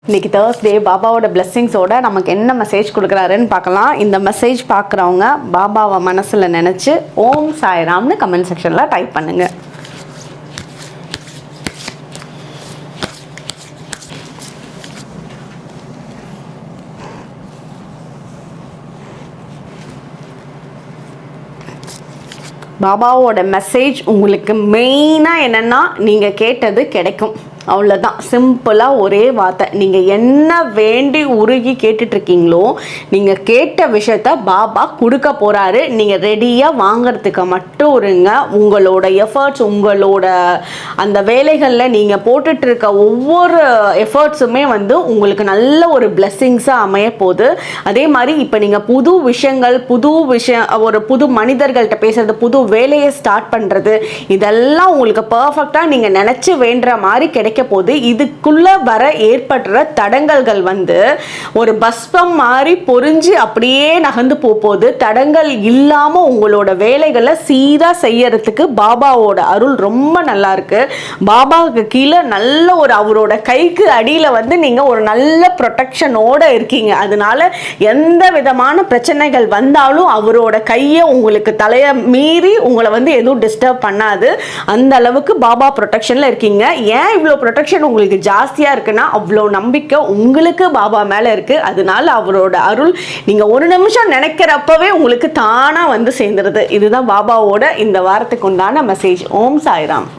இன்னைக்கு தேர்ஸ்டே பாபாவோட பிளெஸ்ஸிங்ஸோட நமக்கு என்ன மெசேஜ் கொடுக்குறாருன்னு பார்க்கலாம். இந்த மெசேஜ் பார்க்குறவங்க பாபாவை மனசில் நினச்சி ஓம் சாய்ராம்னு கமெண்ட் செக்ஷனில் டைப் பண்ணுங்கள். பாபாவோட மெசேஜ் உங்களுக்கு மெயினாக என்னென்னா, நீங்கள் கேட்டது கிடைக்கும், அவ்வளோதான். சிம்பிளாக ஒரே வார்த்தை. நீங்கள் என்ன வேண்டி உருகி கேட்டுட்ருக்கீங்களோ, நீங்கள் கேட்ட விஷயத்த பாபா கொடுக்க போகிறாரு. நீங்கள் ரெடியாக வாங்கிறதுக்கு மட்டும் இருங்க. உங்களோட எஃபர்ட்ஸ், உங்களோட அந்த வேலைகளில் நீங்கள் போட்டுட்ருக்க ஒவ்வொரு எஃபர்ட்ஸுமே உங்களுக்கு நல்ல ஒரு பிளெஸ்ஸிங்ஸாக அமைய போகுது. அதே மாதிரி இப்போ நீங்கள் புது விஷயங்கள், ஒரு புது மனிதர்கள்ட்ட பேசுறது, புது வேலையை ஸ்டார்ட் பண்ணுறது, இதெல்லாம் உங்களுக்கு பர்ஃபெக்டாக நீங்கள் நினச்சி வேண்டுற மாதிரி கிடைக்க போது. இதுக்குள்ள வர ஏற்படுற தடங்கல்கள் ஒரு பஸ்பம் மாதிரி பொறிஞ்சு அப்படியே நகர்ந்து போகுது. தடங்கள் இல்லாம உங்களோட வேலைகளை சீரா செய்யறதுக்கு பாபாவோட அருள் ரொம்ப நல்லா இருக்கு. பாபாவுக்கு கீழே நல்ல ஒரு அவரோட கைக்கு அடியில நீங்க ஒரு நல்ல ப்ரொடெக்ஷனோட இருக்கீங்க. அதனால எந்த விதமான பிரச்சனைகள் வந்தாலும் அவரோட கையை உங்களுக்கு தலைய மீறி உங்களை எதுவும் டிஸ்டர்ப் பண்ணாது. அந்த அளவுக்கு பாபா ப்ரொடெக்ஷன்ல இருக்கீங்க. ஏன் இவ்வளோ ப்ரொடெக்ஷன் உங்களுக்கு ஜாஸ்தியா இருக்குன்னா, அவ்வளோ நம்பிக்கை உங்களுக்கு பாபா மேல இருக்கு. அதனால அவரோட அருள் நீங்க ஒரு நிமிஷம் நினைக்கிறப்பவே உங்களுக்கு தானா சேர்ந்துருது. இதுதான் பாபாவோட இந்த வாரத்துக்கு உண்டான மெசேஜ். ஓம் சாய்ராம்.